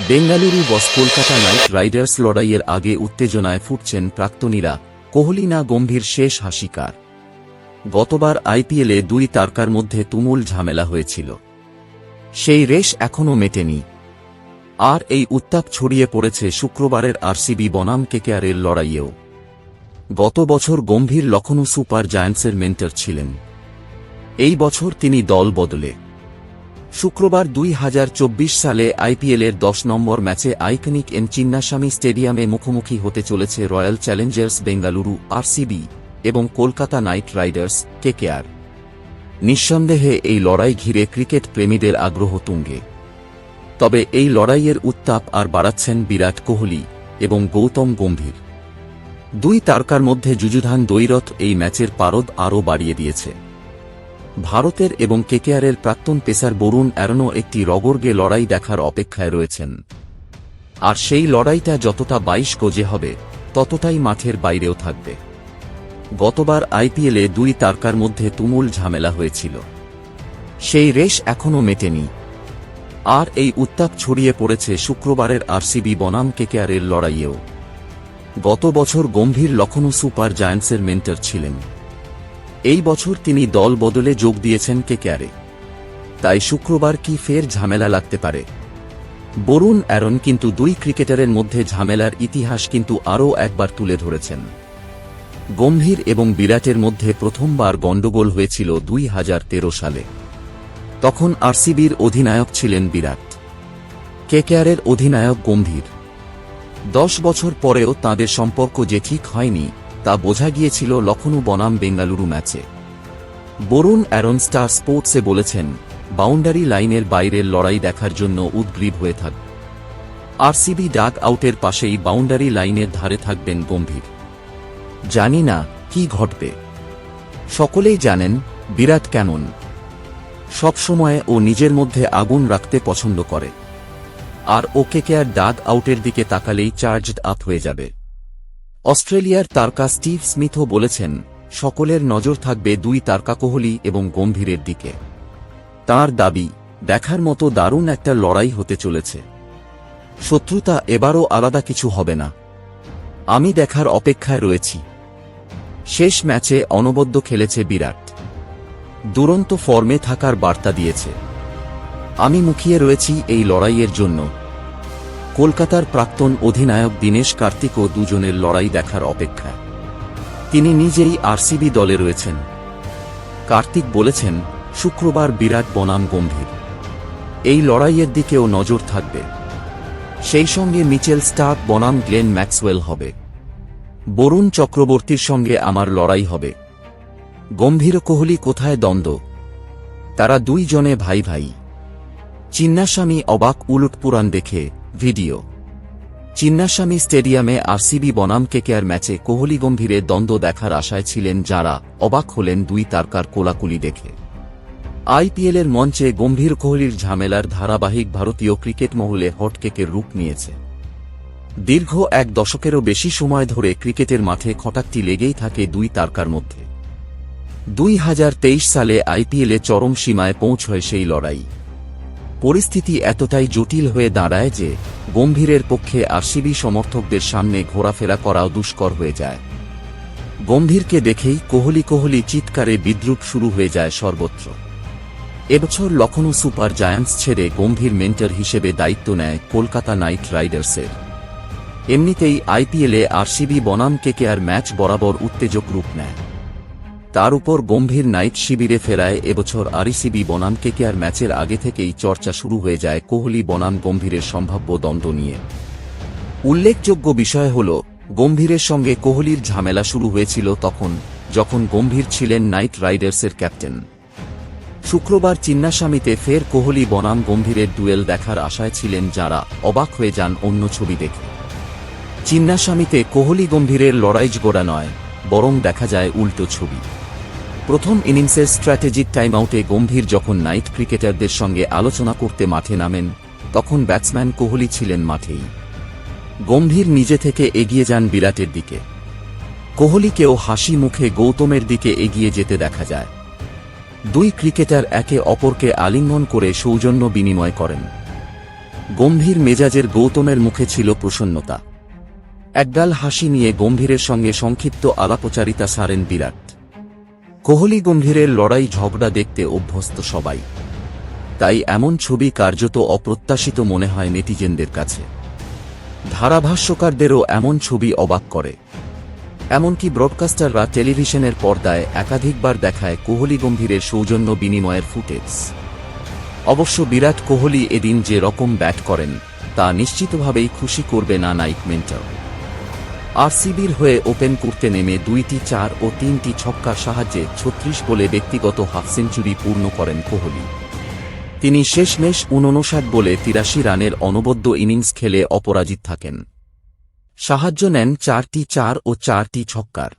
বেঙ্গালুরু বস Kolkata night Riders লড়াইয়ের আগে উত্তেজনায় ফুটছেন প্রাক্তনীরা, কোহলি না গম্ভীর শেষ হাসিকার। গতবার আইপিএলে দুই তারকার মধ্যে তুমুল ঝামেলা হয়েছিল, সেই রেশ এখনও মেটেনি। আর এই উত্তাপ ছড়িয়ে পড়েছে শুক্রবারের আরসিবি বনাম কেকেআরের লড়াইয়েও। গত বছর গম্ভীর লখনউ সুপার জায়ান্টসের মেন্টর ছিলেন, এই বছর তিনি দল বদলে শুক্রবার 2024 সালে আইপিএলের 10 নম্বর ম্যাচে আইকনিক এম চিন্নাস্বামী স্টেডিয়ামে মুখোমুখি হতে চলেছে রয়্যাল চ্যালেঞ্জার্স বেঙ্গালুরু আরসিবি এবং কলকাতা নাইট রাইডার্স কেকেআর। নিঃসন্দেহে এই লড়াই ঘিরে ক্রিকেট প্রেমীদের আগ্রহ তুঙ্গে। তবে এই লড়াইয়ের উত্তাপ আর বাড়াচ্ছেন বিরাট কোহলি এবং গৌতম গম্ভীর। দুই তারকার মধ্যে যুযুধান দ্বৈরথ এই ম্যাচের পারদ আরও বাড়িয়ে দিয়েছে। ভারতের এবং কেকেআরের প্রাক্তন পেসার বরুণ অ্যারনও একটি রগড়গে লড়াই দেখার অপেক্ষায় রয়েছেন। আর সেই লড়াইটা যতটা 22 গজে হবে, ততটাই মাঠের বাইরেও থাকবে। গতবার আইপিএলে দুই তারকার মধ্যে তুমুল ঝামেলা হয়েছিল, সেই রেশ এখনও মেটেনি। আর এই উত্তাপ ছড়িয়ে পড়েছে শুক্রবারের আরসিবি বনাম কেকেআরের লড়াইয়েও। গত বছর গম্ভীর লখনউ সুপার জায়ান্টসের মেন্টর ছিলেন, এই বছর তিনি দল বদলে যোগ দিয়েছেন কেকেআরে। তাই শুক্রবার কি ফের ঝামেলা লাগতে পারে? বরুণ অ্যারন কিন্তু দুই ক্রিকেটারের মধ্যে ঝামেলার ইতিহাস কিন্তু আরও একবার তুলে ধরেছেন। গম্ভীর এবং বিরাটের মধ্যে প্রথমবার গণ্ডগোল হয়েছিল 2013 সালে। তখন আরসিবির অধিনায়ক ছিলেন বিরাট, কেকেআরের অধিনায়ক গম্ভীর। 10 বছর পরেও তাঁদের সম্পর্ক যে ঠিক হয়নি তা বোঝা গিয়েছিল লখনউ বনাম বেঙ্গালুরু ম্যাচে। বরুণ অ্যারন স্টার স্পোর্টসে বলেছেন, বাউন্ডারি লাইনের বাইরের লড়াই দেখার জন্য উদগ্রীব হয়ে থাকবে। আরসিবি ডাগ আউটের পাশেই বাউন্ডারি লাইনের ধারে থাকবেন গম্ভীর। জানি না কি ঘটবে। সকলেই জানেন বিরাট কেমন, সবসময় ও নিজের মধ্যে আগুন রাখতে পছন্দ করে। আর ও কেকেআর ডাগ আউটের দিকে তাকালেই চার্জড আপ হয়ে যাবে। অস্ট্রেলিয়ার তারকা স্টিভ স্মিথও বলেছেন, সকলের নজর থাকবে দুই তারকা কোহলি এবং গম্ভীরের দিকে। তাঁর দাবি, দেখার মতো দারুণ একটা লড়াই হতে চলেছে। শত্রুতা এবারও আলাদা কিছু হবে না। আমি দেখার অপেক্ষায় রয়েছি। শেষ ম্যাচে অনবদ্য খেলেছে বিরাট, দুরন্ত ফর্মে থাকার বার্তা দিয়েছে। আমি মুখিয়ে রয়েছি এই লড়াইয়ের জন্য। কলকাতার প্রাক্তন অধিনায়ক দীনেশ কার্তিকও দুজনের লড়াই দেখার অপেক্ষা। তিনি নিজেই আরসিবি দলে রয়েছেন। কার্তিক বলেছেন, শুক্রবার বিরাট বনাম গম্ভীর, এই লড়াইয়ের দিকেও নজর থাকবে। সেই সঙ্গে মিচেল স্টার্ক বনাম গ্লেন ম্যাক্সওয়েল হবে। বরুণ চক্রবর্তীর সঙ্গে আমার লড়াই হবে। গম্ভীর কোহলি কোথায় দ্বন্দ্ব? তারা দুইজনে ভাই ভাই। চিন্নাস্বামী অবাক উলটপুরাণ দেখে ভিডিও। চিন্নাস্বামী স্টেডিয়ামে আরসিবি বনাম কেকেআর ম্যাচে কোহলি গম্ভীরের দ্বন্দ্ব দেখার আশায় ছিলেন যাঁরা, অবাক হলেন দুই তারকার কোলাকুলি দেখে। আইপিএলের মঞ্চে গম্ভীর কোহলির ঝামেলার ধারাবাহিক ভারতীয় ক্রিকেট মহলে হটকেকের রূপ নিয়েছে। দীর্ঘ এক দশকেরও বেশি সময় ধরে ক্রিকেটের মাঠে খটাকটি লেগেই থাকে দুই তারকার মধ্যে। 2023 সালে আইপিএলে চরম সীমায় পৌঁছয় সেই লড়াই। পরিস্থিতি এতটাই জটিল হয়ে দাঁড়ায় যে গম্ভীরের পক্ষে আরসিবি সমর্থকদের সামনে ঘোরাফেরা করাও দুষ্কর হয়ে যায়। গম্ভীরকে দেখেই কোহলি কোহলি চিৎকারে বিদ্রূপ শুরু হয়ে যায় সর্বত্র। এবছর লখনউ সুপার জায়ান্টস ছেড়ে গম্ভীর মেন্টর হিসেবে দায়িত্ব নেয় কলকাতা নাইট রাইডার্সের। এমনিতেই আইপিএলে আরসিবি বনাম কেকেআর ম্যাচ বরাবর উত্তেজক রূপ নেয়। তার উপর গম্ভীর নাইট শিবিরে ফেরায় এবছর আরসিবি বনাম কেকেআর ম্যাচের আগে থেকেই চর্চা শুরু হয়ে যায় কোহলি বনাম গম্ভীরের সম্ভাব্য দ্বন্দ্ব নিয়ে। উল্লেখযোগ্য বিষয় হল, গম্ভীরের সঙ্গে কোহলির ঝামেলা শুরু হয়েছিল যখন গম্ভীর ছিলেন নাইট রাইডার্সের ক্যাপ্টেন। শুক্রবার চিন্নাস্বামীতে ফের কোহলি বনাম গম্ভীরের ডুয়েল দেখার আশায় ছিলেন যাঁরা, অবাক হয়ে যান অন্য ছবি দেখে। চিন্নাস্বামীতে কোহলি গম্ভীরের লড়াই গোড়া নয়, বরং দেখা যায় উল্টো ছবি। প্রথম ইনিংসের স্ট্র্যাটেজিক টাইম আউটে গম্ভীর যখন নাইট ক্রিকেটারদের সঙ্গে আলোচনা করতে মাঠে নামেন, তখন ব্যাটসম্যান কোহলি ছিলেন মাঠেই। গম্ভীর নিজে থেকে এগিয়ে যান বিরাটের দিকে। কোহলিকেও হাসি মুখে গৌতমের দিকে এগিয়ে যেতে দেখা যায়। দুই ক্রিকেটার একে অপরকে আলিঙ্গন করে সৌজন্য বিনিময় করেন। গম্ভীর মেজাজের গৌতমের মুখে ছিল প্রসন্নতা। একগাল হাসি নিয়ে গম্ভীরের সঙ্গে সংক্ষিপ্ত আলাপচারিতা সারেন বিরাট। কোহলি গম্ভীরের লড়াই ঝগড়া দেখতে অভ্যস্ত সবাই, তাই এমন ছবি কার্যত অপ্রত্যাশিত মনে হয় নেটিজেনদের কাছে। ধারাভাষ্যকারদেরও এমন ছবি অবাক করে। এমনকি ব্রডকাস্টাররা টেলিভিশনের পর্দায় একাধিকবার দেখায় কোহলি গম্ভীরের সৌজন্য বিনিময়ের ফুটেজ। অবশ্য বিরাট কোহলি এদিন যে রকম ব্যাট করেন তা নিশ্চিতভাবেই খুশি করবে না নাইট মেন্টর। আরসিবির হয়ে ওপেন করতে নেমে 2টি 4 ও 3টি ছক্কার সাহায্যে 36 বলে ব্যক্তিগত হাফ সেঞ্চুরি পূর্ণ করেন কোহলি। তিনি শেষমেশ 59 বলে 83 রানের অনবদ্য ইনিংস খেলে অপরাজিত থাকেন। সাহায্য নেন 4টি 4 ও 4টি ছক্কার।